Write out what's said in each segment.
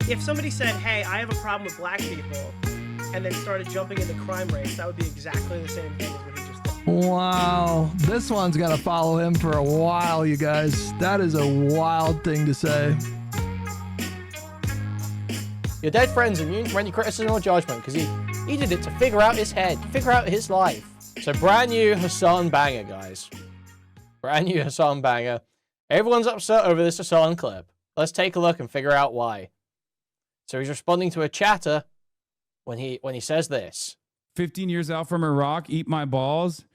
if somebody said, hey, I have a problem with black people, and then started jumping into crime rates, that would be exactly the same thing as what he just did. Wow. This one's going to follow him for a while, you guys. That is a wild thing to say. Your dead friend's immune from any criticism or judgment because he did it to figure out his head, figure out his life. So brand new Hasan banger, guys. Brand new Hasan banger. Everyone's upset over this Hasan clip. Let's take a look and figure out why. So he's responding to a chatter when he says this. 15 years out from Iraq, eat my balls.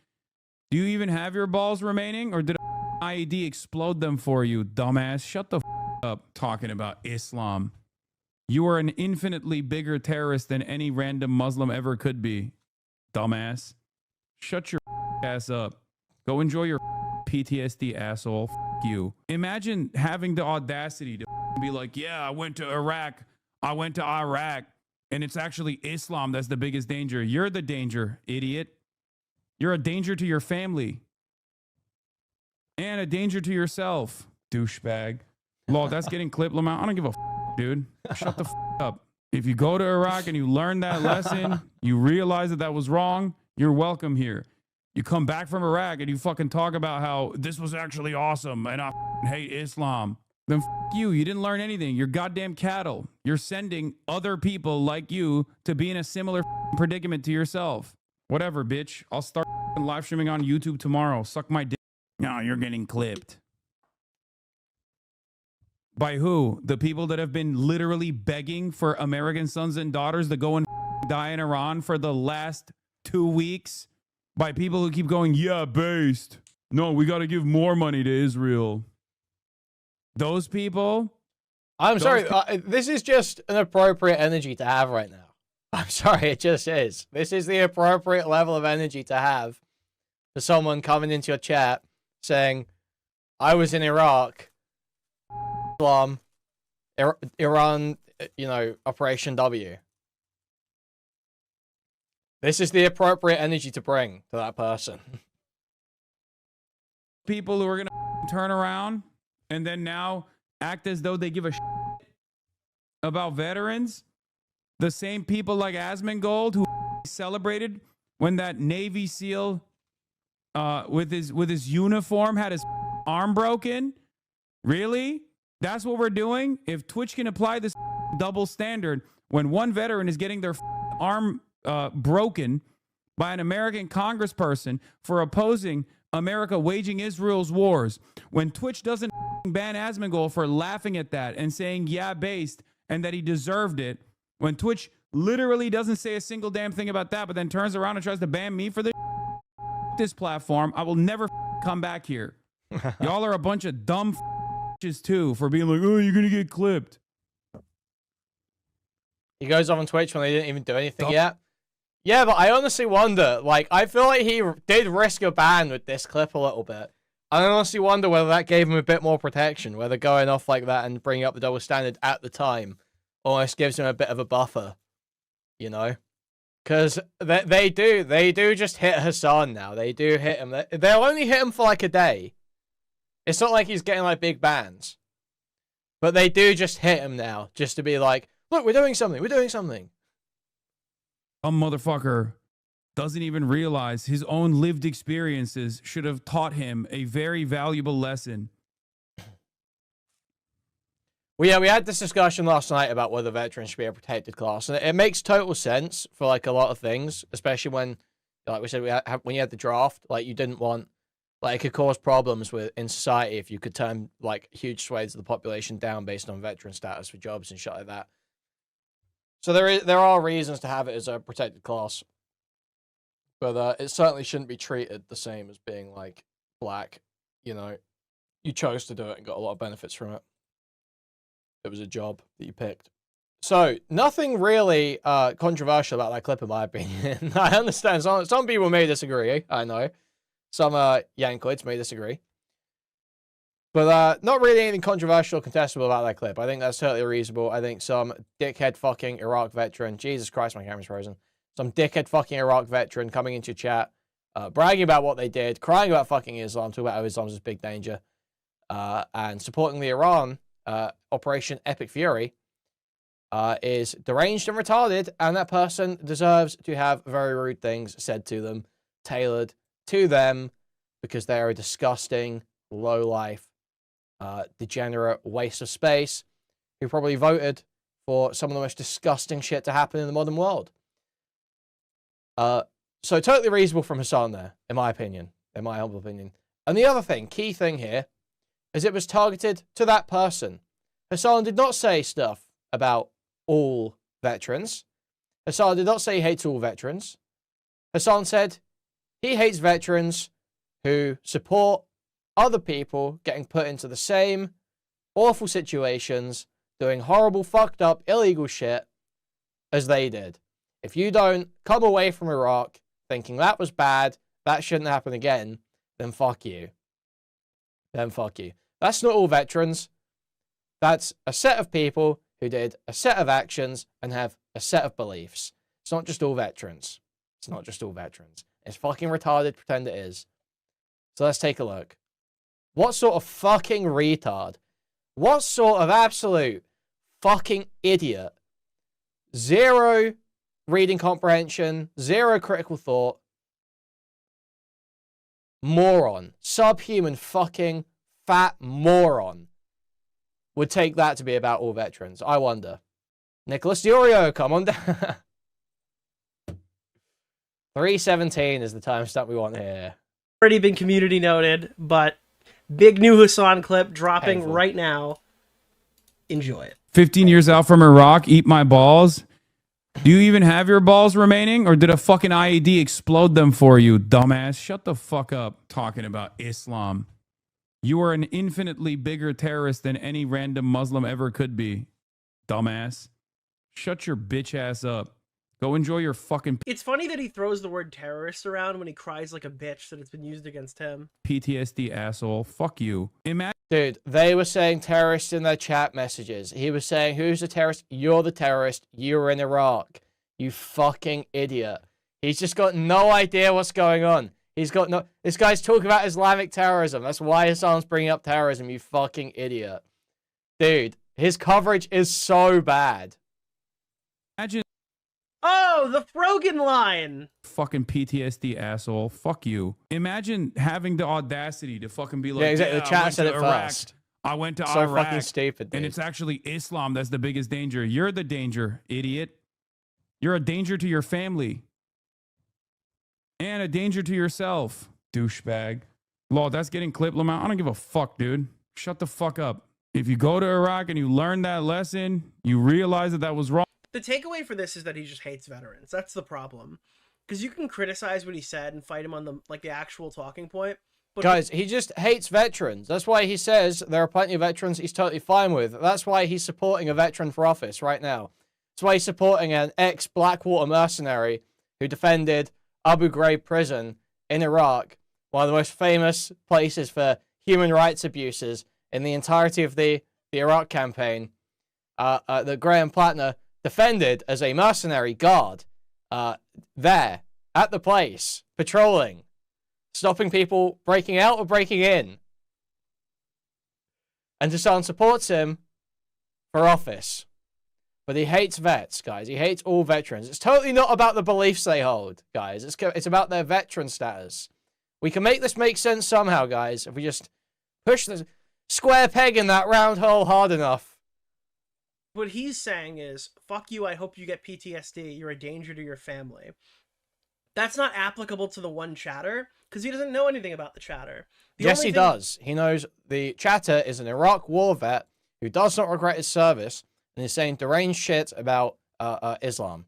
Do you even have your balls remaining? Or did IED explode them for you, dumbass? Shut the up talking about Islam. You are an infinitely bigger terrorist than any random Muslim ever could be, dumbass. Shut your ass up. Go enjoy your PTSD, asshole. You. Imagine having the audacity to be like, yeah, I went to Iraq, and it's actually Islam that's the biggest danger. You're the danger, idiot. You're a danger to your family. And a danger to yourself, douchebag. Lol, that's getting clipped, Lamont. I don't give a dude. Shut the up. If you go to Iraq and you learn that lesson, you realize that that was wrong, you're welcome here. You come back from Iraq and you fucking talk about how this was actually awesome and I hate Islam. Then you didn't learn anything. You're goddamn cattle. You're sending other people like you to be in a similar predicament to yourself. Whatever, bitch. I'll start live streaming on YouTube tomorrow. Suck my dick. No, you're getting clipped. By who? The people that have been literally begging for American sons and daughters to go and die in Iran for the last 2 weeks? By people who keep going, yeah, based. No, we got to give more money to Israel. Those people? I'm sorry. This is just an appropriate energy to have right now. I'm sorry. It just is. This is the appropriate level of energy to have for someone coming into your chat saying, I was in Iraq, Islam, Iran, you know, Operation W. This is the appropriate energy to bring to that person. People who are going to turn around and then now act as though they give a shit about veterans. The same people like Asmongold who celebrated when that Navy SEAL with his uniform had his arm broken. Really? That's what we're doing? If Twitch can apply this double standard when one veteran is getting their arm broken by an American congressperson for opposing America waging Israel's wars, when Twitch doesn't ban Asmongold for laughing at that and saying, yeah, based, and that he deserved it, when Twitch literally doesn't say a single damn thing about that, but then turns around and tries to ban me for this platform, I will never come back here. Y'all are a bunch of dumb too for being like, oh, you're going to get clipped. He goes off on Twitch when they didn't even do anything yet. Yeah, but I honestly wonder, like, I feel like he did risk a ban with this clip a little bit. I honestly wonder whether that gave him a bit more protection, whether going off like that and bringing up the double standard at the time almost gives him a bit of a buffer, you know? Because they do just hit Hasan now. They do hit him. They'll only hit him for like a day. It's not like he's getting like big bans. But they do just hit him now, just to be like, look, we're doing something, we're doing something. A motherfucker doesn't even realize his own lived experiences should have taught him a very valuable lesson. Well, yeah, we had this discussion last night about whether veterans should be a protected class, and it makes total sense for like a lot of things, especially when, like we said, when you had the draft, like you didn't want, like it could cause problems in society if you could turn like huge swathes of the population down based on veteran status for jobs and shit like that. So there are reasons to have it as a protected class, but it certainly shouldn't be treated the same as being like black. You know, you chose to do it and got a lot of benefits from it. It was a job that you picked. So nothing really controversial about that clip, in my opinion. I understand some people may disagree. I know some Yankoids may disagree. But not really anything controversial or contestable about that clip. I think that's totally reasonable. I think some dickhead fucking Iraq veteran, Jesus Christ, my camera's frozen. Some dickhead fucking Iraq veteran coming into chat, bragging about what they did, crying about fucking Islam, talking about how Islam's a big danger, and supporting the Iran Operation Epic Fury. is deranged and retarded, and that person deserves to have very rude things said to them, tailored to them, because they are a disgusting, low-life, degenerate waste of space who probably voted for some of the most disgusting shit to happen in the modern world. So totally reasonable from Hasan there, in my opinion, in my humble opinion. And the other thing, key thing here, is it was targeted to that person. Hasan did not say stuff about all veterans. Hasan did not say he hates all veterans. Hasan said he hates veterans who support other people getting put into the same awful situations, doing horrible, fucked up, illegal shit as they did. If you don't come away from Iraq thinking that was bad, that shouldn't happen again, then fuck you. Then fuck you. That's not all veterans. That's a set of people who did a set of actions and have a set of beliefs. It's not just all veterans. It's not just all veterans. It's fucking retarded, pretend it is. So let's take a look. What sort of fucking retard? What sort of absolute fucking idiot? Zero reading comprehension, zero critical thought. Moron. Subhuman fucking fat moron would take that to be about all veterans. I wonder. Nicholas DeOrio, come on down. 3:17 is the timestamp we want here. Already been community noted, but big new Hasan clip dropping Painful. right now. Enjoy it. 15 years out from Iraq, eat my balls. Do you even have your balls remaining, or did a fucking IED explode them for you, dumbass? Shut the fuck up talking about Islam. You are an infinitely bigger terrorist than any random Muslim ever could be, dumbass. Shut your bitch ass up. Go enjoy your fucking It's funny that he throws the word terrorist around when he cries like a bitch that it's been used against him. PTSD, asshole. Fuck you. Imagine Dude, they were saying terrorist in their chat messages. He was saying, who's the terrorist? You're the terrorist. You were in Iraq. You fucking idiot. He's just got no idea what's going on. He's got no... This guy's talking about Islamic terrorism. That's why Hasan's bringing up terrorism, you fucking idiot. Dude, his coverage is so bad. Oh, the Frogan line! fucking PTSD, asshole. Fuck you. Imagine having the audacity to fucking be like, Yeah, exactly. The I chat went said to it Iraq. first. I went to So Iraq. fucking stupid, dude. And it's actually Islam that's the biggest danger. You're the danger, idiot. You're a danger to your family. And a danger to yourself, douchebag. Law, that's getting clipped, Lamont. I don't give a fuck, dude. Shut the fuck up. If you go to Iraq and you learn that lesson, you realize that that was wrong. The takeaway for this is that he just hates veterans. That's the problem. Because you can criticize what he said and fight him on the actual talking point. But Guys, he just hates veterans. That's why he says there are plenty of veterans he's totally fine with. That's why he's supporting a veteran for office right now. That's why he's supporting an ex-Blackwater mercenary who defended Abu Ghraib prison in Iraq, one of the most famous places for human rights abuses in the entirety of the Iraq campaign, that Graham Plattner defended as a mercenary guard there at the place, patrolling, stopping people breaking out or breaking in. And Hasan supports him for office. But he hates vets, guys. He hates all veterans. It's totally not about the beliefs they hold, guys. It's about their veteran status. We can make this make sense somehow, guys, if we just push the square peg in that round hole hard enough. what he's saying is, fuck you, I hope you get PTSD. You're a danger to your family. That's not applicable to the one chatter, because he doesn't know anything about the chatter. Yes, he does. He knows the chatter is an Iraq war vet who does not regret his service and is saying deranged shit about Islam.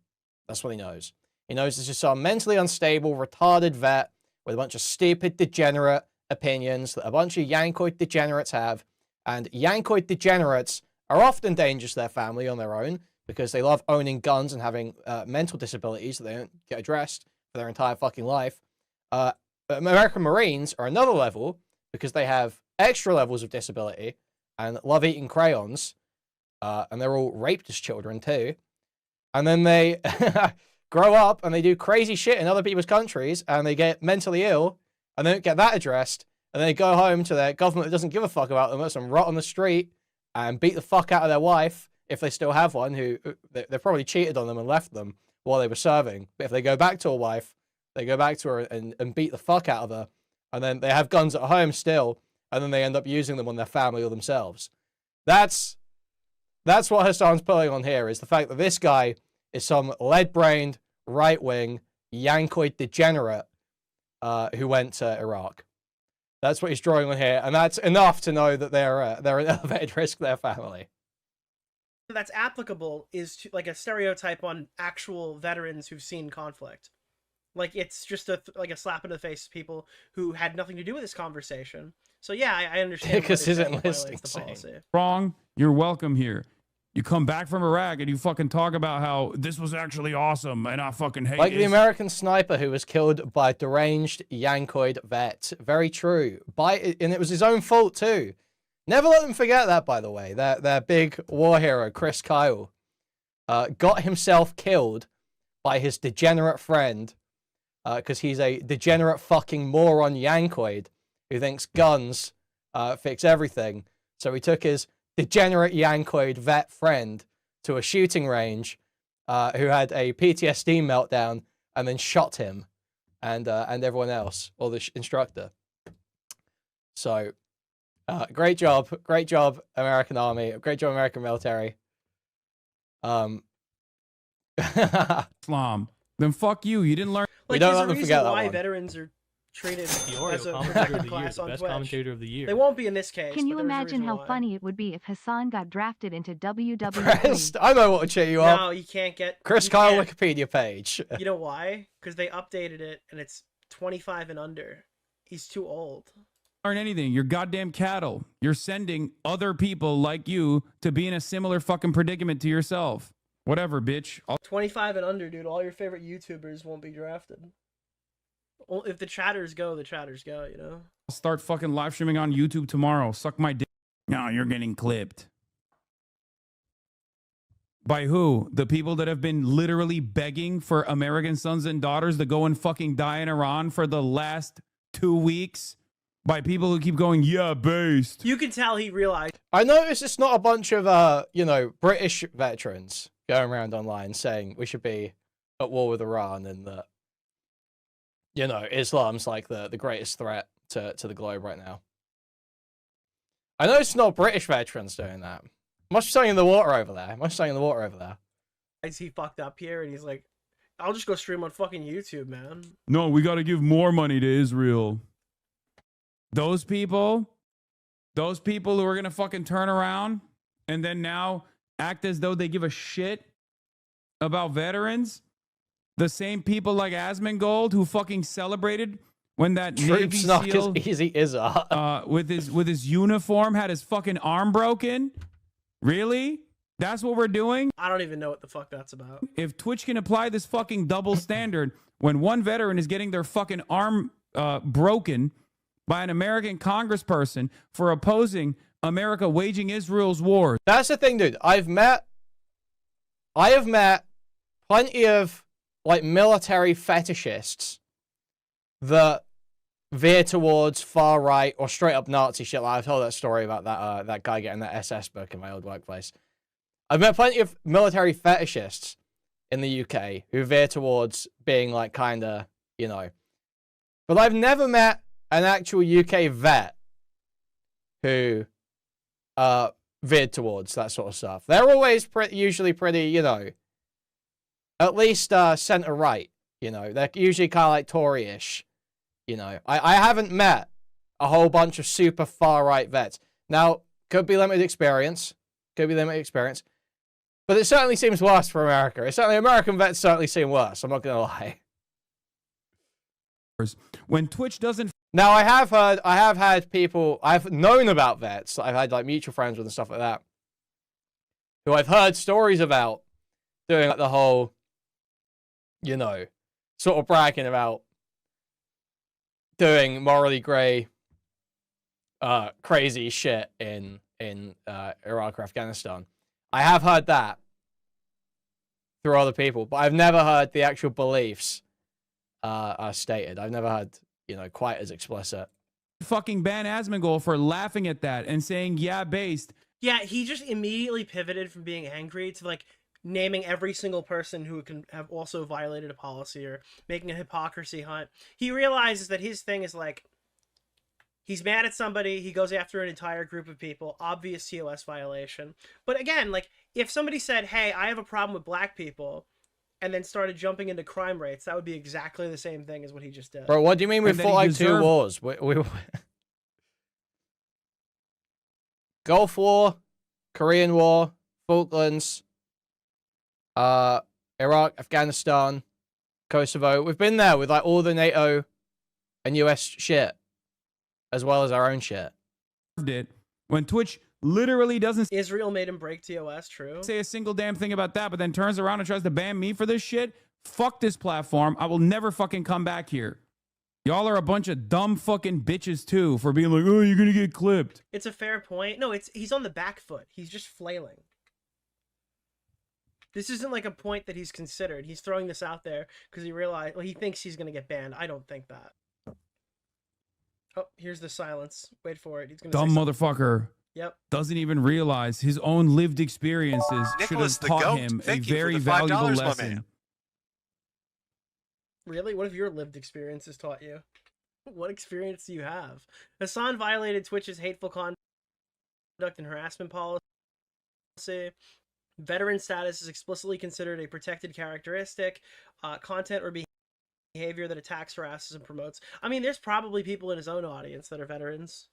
That's what he knows. He knows this is some mentally unstable, retarded vet with a bunch of stupid, degenerate opinions that a bunch of Yankoid degenerates have. And Yankoid degenerates are often dangerous to their family on their own because they love owning guns and having mental disabilities that they don't get addressed for their entire fucking life. American Marines are another level because they have extra levels of disability and love eating crayons. And they're all raped as children too. And then they grow up and they do crazy shit in other people's countries and they get mentally ill and they don't get that addressed. And they go home to their government that doesn't give a fuck about them, let them rot on the street and beat the fuck out of their wife if they still have one, who they probably cheated on them and left them while they were serving. But if they go back to a wife, they go back to her and beat the fuck out of her, and then they have guns at home still, and then they end up using them on their family or themselves. That's what Hasan's pulling on here, is the fact that this guy is some lead-brained, right-wing, Yankoid degenerate who went to Iraq. That's what he's drawing on here, and that's enough to know that they're an elevated risk to their family. That's applicable is to, like, a stereotype on actual veterans who've seen conflict. Like, it's just a slap in the face to people who had nothing to do with this conversation. So yeah, I understand. Because isn't listening the policy. Wrong. You're welcome here. You come back from Iraq and you fucking talk about how this was actually awesome and I fucking hate it. Like the American sniper who was killed by a deranged Yankoid vet. Very true. And it was his own fault too. Never let them forget that, by the way. Their big war hero, Chris Kyle, got himself killed by his degenerate friend because he's a degenerate fucking moron Yankoid who thinks guns fix everything. So he took his degenerate Yankoid vet friend to a shooting range who had a PTSD meltdown and then shot him and everyone else, or the instructor. So great job, American Army, great job, American military. Islam. Then fuck you. You didn't learn. Like, we don't there's let a them reason forget that why one. veterans are treated DeOrio, as a commentator of protected the year, class the on best Twitch. commentator of the year. They won't be in this case. Can you but there's a imagine reason how why. funny it would be if Hasan got drafted into WWE? Pressed. I know what to cheer you up. No, you can't get Chris you Kyle can't. Wikipedia page. You know why? Because they updated it and it's 25 and under. He's too old. Learn anything. You're goddamn cattle. You're sending other people like you to be in a similar fucking predicament to yourself. Whatever, bitch. 25 and under, dude. All your favorite YouTubers won't be drafted. If the chatters go, the chatters go, you know? I'll start fucking live streaming on YouTube tomorrow. Suck my dick. No, you're getting clipped. By who? The people that have been literally begging for American sons and daughters to go and fucking die in Iran for the last 2 weeks? By people who keep going, yeah, based. You can tell he realized. I noticed it's not a bunch of, British veterans going around online saying we should be at war with Iran and that, Islam's like the greatest threat to the globe right now. I know it's not British veterans doing that. Must be something in the water over there. He fucked up here and he's like, I'll just go stream on fucking YouTube, man. No, we got to give more money to Israel. Those people who are going to fucking turn around and then now act as though they give a shit about veterans. The same people like Asmongold who fucking celebrated when that Navy Snuck SEAL as easy as with his uniform had his fucking arm broken. Really? That's what we're doing? I don't even know what the fuck that's about. If Twitch can apply this fucking double standard when one veteran is getting their fucking arm broken by an American congressperson for opposing America waging Israel's war. That's the thing, dude. I have met plenty of like military fetishists that veer towards far right or straight up Nazi shit. Like I've told that story about that guy getting that SS book in my old workplace. I've met plenty of military fetishists in the UK who veer towards being like kinda, but I've never met an actual UK vet who veered towards that sort of stuff. They're always usually pretty, at least centre right. They're usually kind of like Tory-ish. I haven't met a whole bunch of super far right vets. Now, could be limited experience, but it certainly seems worse for America. American vets certainly seem worse. I'm not gonna lie. When Twitch doesn't. Now, I have had people, I've known about vets, I've had like mutual friends with and stuff like that, who I've heard stories about doing like the whole, sort of bragging about doing morally grey, crazy shit in Iraq or Afghanistan. I have heard that through other people, but I've never heard the actual beliefs stated. I've never heard, quite as explicit. Fucking ban Asmongold for laughing at that and saying, yeah, based. Yeah, he just immediately pivoted from being angry to like naming every single person who can have also violated a policy or making a hypocrisy hunt. He realizes that his thing is like he's mad at somebody, he goes after an entire group of people, obvious TOS violation. But again, like if somebody said, "Hey, I have a problem with black people," and then started jumping into crime rates, that would be exactly the same thing as what he just did. Bro, what do you mean we And that fought he like 2 deserved- wars? Gulf War, Korean War, Falklands, Iraq, Afghanistan, Kosovo. We've been there with like all the NATO and US shit, as well as our own shit. It when Twitch literally doesn't Israel made him break TOS, true. say a single damn thing about that, but then turns around and tries to ban me for this shit. Fuck this platform. I will never fucking come back here. Y'all are a bunch of dumb fucking bitches too for being like, oh, you're gonna get clipped. It's a fair point. No, he's on the back foot. He's just flailing. This isn't like a point that he's considered. He's throwing this out there because he realized, well, he thinks he's going to get banned. I don't think that. Oh, here's the silence. Wait for it. He's going to Dumb motherfucker. Yep. Doesn't even realize his own lived experiences should Nicholas have the taught Goat, him a thank you for very the $5, valuable my lesson. man. Really? What have your lived experiences taught you? What experience do you have? Hasan violated Twitch's hateful conduct and harassment policy. Veteran status is explicitly considered a protected characteristic. Content or behavior that attacks, harasses, and promotes. I mean, there's probably people in his own audience that are veterans.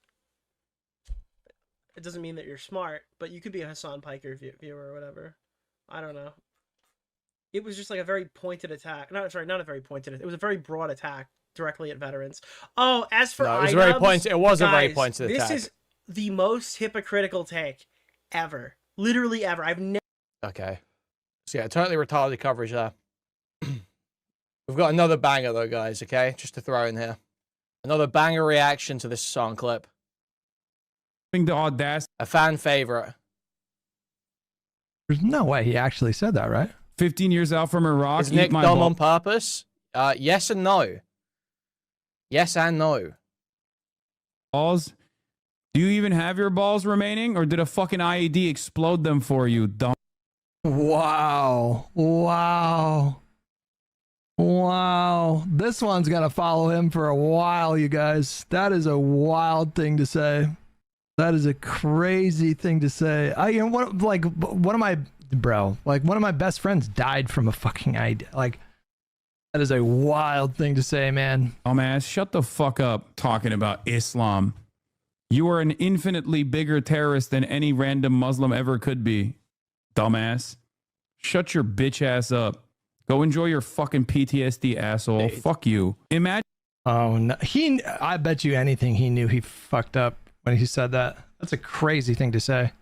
It doesn't mean that you're smart, but you could be a Hasan Piker viewer or whatever. I don't know. It was just like a very pointed attack. Not a very pointed. It was a very broad attack directly at veterans. Oh, as for No, it was IDubbbz, very pointed. It was a very guys, pointed attack. This is the most hypocritical take ever. Literally ever. I've never. Okay. So yeah, totally retarded coverage there. We've got another banger though, guys, okay? Just to throw in here. Another banger reaction to this song clip. Having the audacity. A fan favorite. There's no way he actually said that, right? 15 years out from Iraq. Is eat Nick my dumb ball- on purpose? Yes and no. Yes and no. balls. Do you even have your balls remaining, or did a fucking IED explode them for you, dumb? Wow. Wow. Wow. This one's going to follow him for a while, you guys. That is a wild thing to say. That is a crazy thing to say. One of my best friends died from a fucking IED. Like, that is a wild thing to say, man. Dumbass, shut the fuck up talking about Islam. You are an infinitely bigger terrorist than any random Muslim ever could be. Dumbass. Shut your bitch ass up. Go enjoy your fucking PTSD, asshole. Fuck you. Imagine. Oh, no. I bet you anything he knew he fucked up when he said that. That's a crazy thing to say.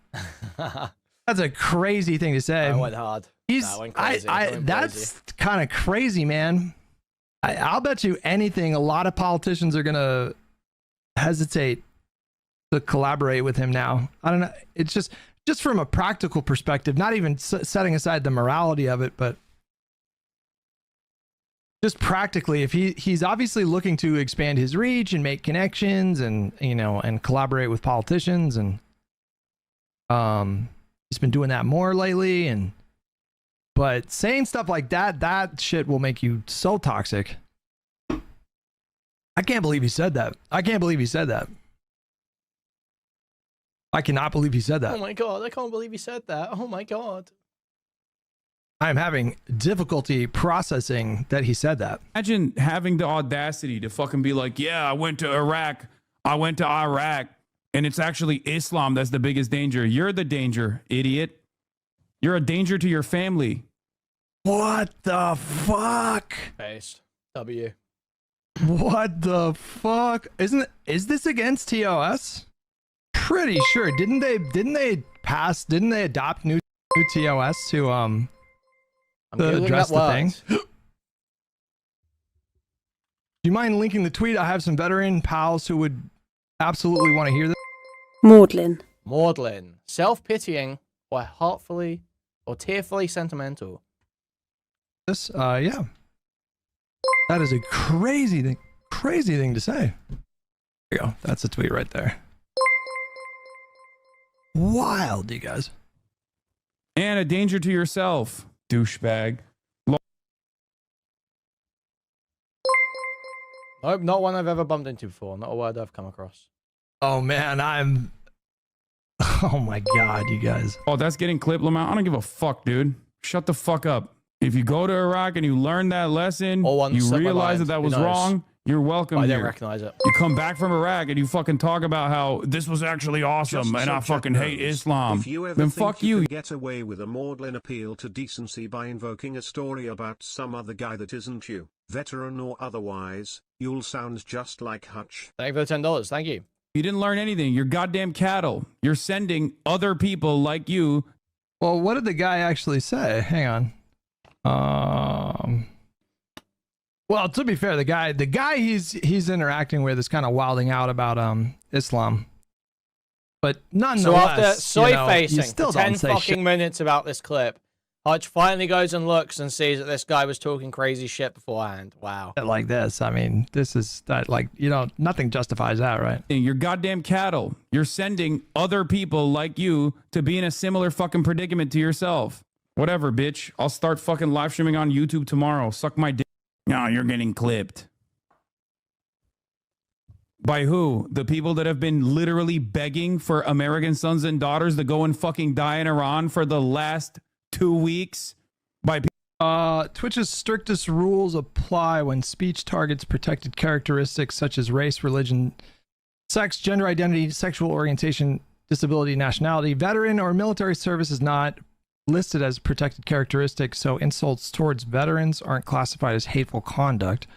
That's a crazy thing to say. I went hard. I went crazy. I went That's kind of crazy, man. I'll bet you anything. A lot of politicians are gonna hesitate to collaborate with him now. I don't know. It's just from a practical perspective, not even setting aside the morality of it, but just practically, if he's obviously looking to expand his reach and make connections and and collaborate with politicians, and he's been doing that more lately, but saying stuff like that shit will make you so toxic. I can't believe he said that. I cannot believe he said that. Oh my god, I can't believe he said that. Oh my god. I'm having difficulty processing that he said that. Imagine having the audacity to fucking be like, yeah, I went to Iraq. And it's actually Islam that's the biggest danger. You're the danger, idiot. You're a danger to your family. What the fuck? Based. W. What the fuck? Is this against TOS? Pretty sure. Didn't they adopt new TOS to address the thing? Do you mind linking the tweet? I have some veteran pals who would absolutely want to hear this. Maudlin. Self-pitying or heartfully or tearfully sentimental. Yeah. That is a crazy thing to say. There you go. That's a tweet right there. Wild, you guys. And a danger to yourself, douchebag. Nope, not one I've ever bumped into before. Not a word I've come across. Oh man, oh my god, you guys. Oh, that's getting clipped, Lamont. I don't give a fuck, dude. Shut the fuck up. If you go to Iraq and you learn that lesson, you realize that was wrong, you're welcome I here. didn't recognize it. You come back from Iraq and you fucking talk about how this was actually awesome and I fucking hate Islam. If you ever Then think fuck you you. can get away with a maudlin appeal to decency by invoking a story about some other guy that isn't you, veteran or otherwise, you'll sound just like Hutch. Thank you for the $10. Thank you. You didn't learn anything. You're goddamn cattle. You're sending other people like you. Well, what did the guy actually say? Hang on. Well, to be fair, the guy he's interacting with is kind of wilding out about Islam. But nonetheless, So after soy facing still for 10 fucking minutes about this clip, Hutch finally goes and looks and sees that this guy was talking crazy shit beforehand. Wow. Like this. I mean, this is that, like, nothing justifies that, right? You're goddamn cattle. You're sending other people like you to be in a similar fucking predicament to yourself. Whatever, bitch. I'll start fucking live streaming on YouTube tomorrow. Suck my dick. No, you're getting clipped. By who? The people that have been literally begging for American sons and daughters to go and fucking die in Iran for the last 2 weeks? By Twitch's strictest rules apply when speech targets protected characteristics such as race, religion, sex, gender identity, sexual orientation, disability, nationality. Veteran or military service is not listed as protected characteristics, so insults towards veterans aren't classified as hateful conduct.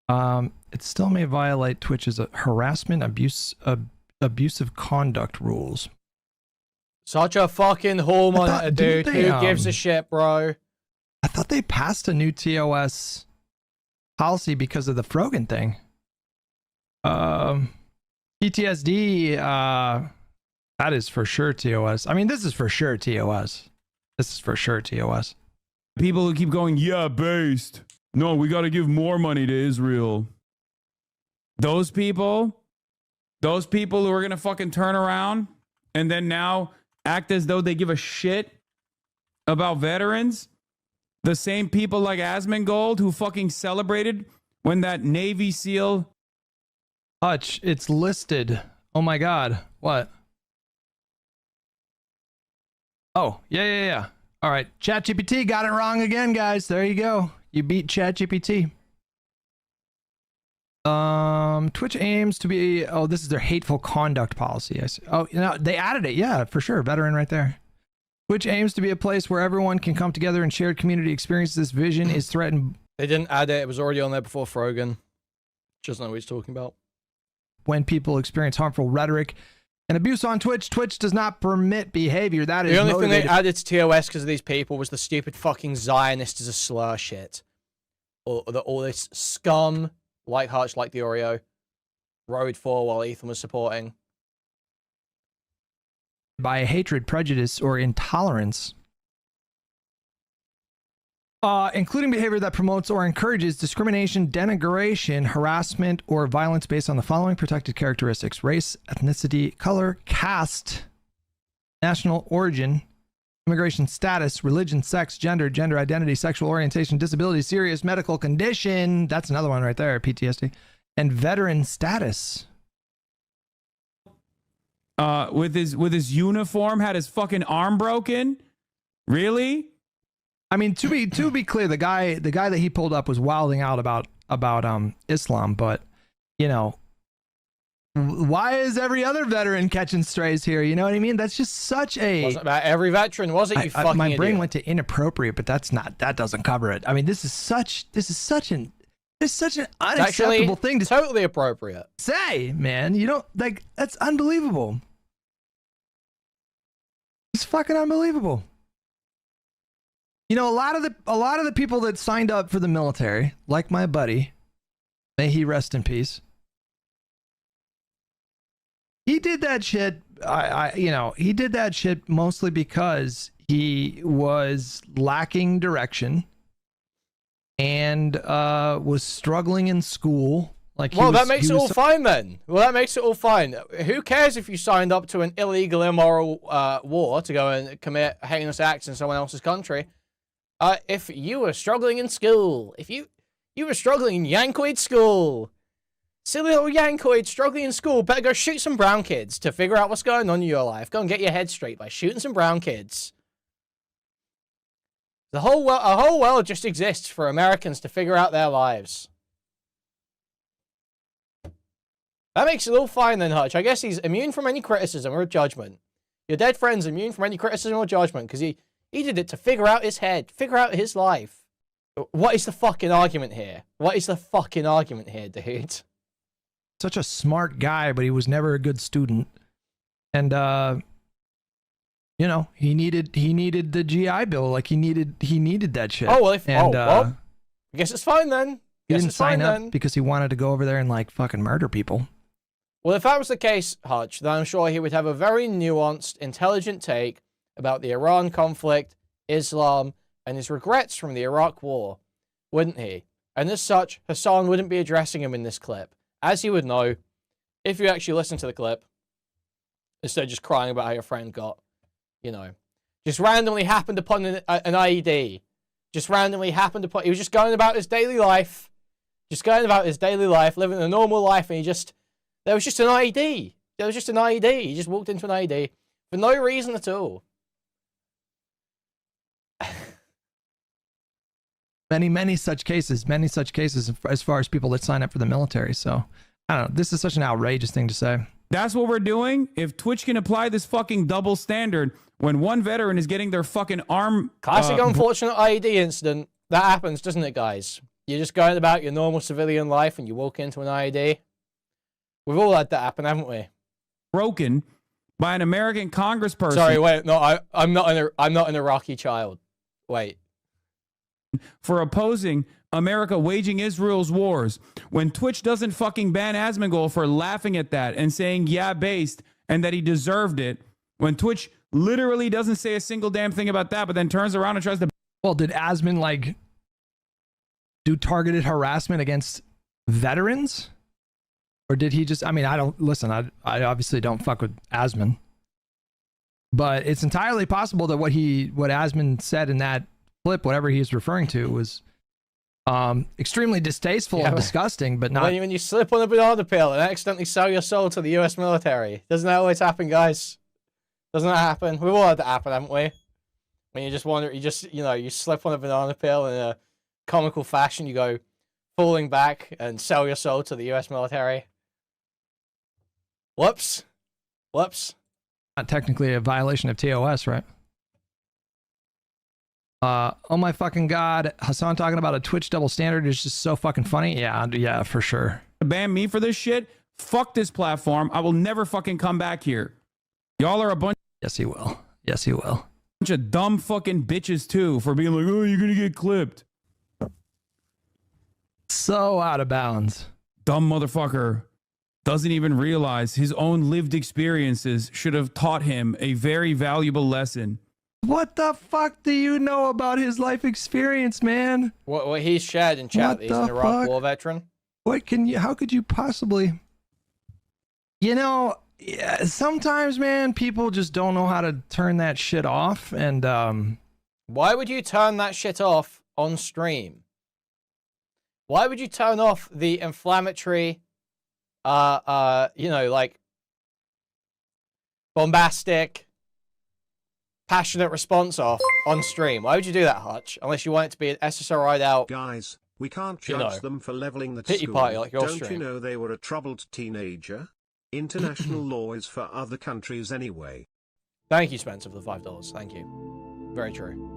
It still may violate Twitch's harassment, abusive conduct rules. Such a fucking hall monitor, dude. They, Who gives a shit, bro? I thought they passed a new TOS policy because of the Frogan thing. PTSD, that is for sure TOS. I mean, this is for sure TOS. This is for sure TOS. people who keep going, yeah, based. No, we got to give more money to Israel. Those people who are going to fucking turn around and then now act as though they give a shit about veterans. The same people like Asmongold who fucking celebrated when that Navy SEAL. Hutch, it's listed. Oh my God. What? Oh, yeah. All right. ChatGPT got it wrong again, guys. There you go. You beat ChatGPT. Twitch aims to be, oh, this is their hateful conduct policy. I see. Oh, you know, they added it. Yeah, for sure. Veteran right there. Twitch aims to be a place where everyone can come together and shared community experiences. This vision is threatened. They didn't add it. It was already on there before Frogan. Just know what he's talking about. When people experience harmful rhetoric and abuse on Twitch, Twitch does not permit behavior that is The only motivated. thing they added to TOS because of these people was the stupid fucking Zionist as a slur shit. All this scum, like Hutch, like DeOrio, rode for while Ethan was supporting. By hatred, prejudice, or intolerance, including behavior that promotes or encourages discrimination, denigration, harassment, or violence based on the following protected characteristics: race, ethnicity, color, caste, national origin, immigration status, religion, sex, gender identity, sexual orientation, disability, serious medical condition. That's another one right there, PTSD, and veteran status. With his uniform, had his fucking arm broken. Really? I mean, to be clear, the guy that he pulled up was wilding out about Islam, but you know, why is every other veteran catching strays here? You know what I mean? That's just such a. Wasn't about every veteran, was it? You fucking my brain idiot. went to inappropriate, but that doesn't cover it. I mean, this is such an unacceptable thing to totally appropriate say, man. You don't like that's unbelievable. It's fucking unbelievable. You know, a lot of the people that signed up for the military, like my buddy, may he rest in peace. He did that shit. He did that shit mostly because he was lacking direction and was struggling in school Like, well, that makes it all fine then. Well, that makes it all fine. Who cares if you signed up to an illegal, immoral war to go and commit heinous acts in someone else's country? If you were struggling in school, if you were struggling in Yankoid school, silly little Yankoid struggling in school, better go shoot some brown kids to figure out what's going on in your life. Go and get your head straight by shooting some brown kids. A whole world just exists for Americans to figure out their lives. That makes it all fine then, Hutch. I guess he's immune from any criticism or judgment. Your dead friend's immune from any criticism or judgment because he did it to figure out his head, figure out his life. What is the fucking argument here? What is the fucking argument here, dude? Such a smart guy, but he was never a good student. And, you know, he needed the GI Bill. Like, he needed that shit. Oh, well, well, I guess it's fine then. He didn't sign up because he wanted to go over there and, like, fucking murder people. Well, if that was the case, Hutch, then I'm sure he would have a very nuanced, intelligent take about the Iran conflict, Islam, and his regrets from the Iraq War, wouldn't he? And as such, Hasan wouldn't be addressing him in this clip, as you would know if you actually listen to the clip, instead of just crying about how your friend got, you know, just randomly happened upon an IED. Just randomly happened upon, he was just going about his daily life, living a normal life, and there was just an IED. There was just an IED. He just walked into an IED for no reason at all. Many such cases as far as people that sign up for the military. So, I don't know. This is such an outrageous thing to say. That's what we're doing. If Twitch can apply this fucking double standard when one veteran is getting their fucking arm... Classic unfortunate IED incident. That happens, doesn't it, guys? You're just going about your normal civilian life and you walk into an IED. We've all had that happen, haven't we? Broken by an American congressperson. Sorry, wait. No, I'm not an Iraqi child. Wait. For opposing America waging Israel's wars. When Twitch doesn't fucking ban Asmongold for laughing at that and saying, yeah, based, and that he deserved it. When Twitch literally doesn't say a single damn thing about that, but then turns around and tries to... Well, did Asmon, like, do targeted harassment against veterans? Or did he just, I mean, I don't, listen, I obviously don't fuck with Asmon. But it's entirely possible that what Asmon said in that clip, whatever he was referring to, was extremely distasteful and disgusting, but not... When you slip on a banana peel and accidentally sell your soul to the US military. Doesn't that always happen, guys? Doesn't that happen? We've all had that happen, haven't we? When you just wonder, you slip on a banana peel in a comical fashion, you go falling back and sell your soul to the US military. Whoops. Not technically a violation of TOS, right? Oh my fucking god, Hasan talking about a Twitch double standard is just so fucking funny. Yeah, for sure. Ban me for this shit? Fuck this platform. I will never fucking come back here. Y'all are a bunch... Yes, he will. Yes, he will. Bunch of dumb fucking bitches too for being like, oh, you're gonna get clipped. So out of bounds. Dumb motherfucker. Doesn't even realize his own lived experiences should have taught him a very valuable lesson. What the fuck do you know about his life experience, man? What he's shared in chat, he's an Iraq War veteran. How could you possibly... You know, sometimes, man, people just don't know how to turn that shit off, and Why would you turn that shit off on stream? Why would you turn off the inflammatory, like, bombastic, passionate response off on stream? Why would you do that, Hutch? Unless you want it to be an SSRI'd out. Guys, we can't judge them for leveling the pity school. party like your Don't stream. you know they were a troubled teenager? International law is for other countries anyway. Thank you, Spencer, for the $5. Thank you. Very true.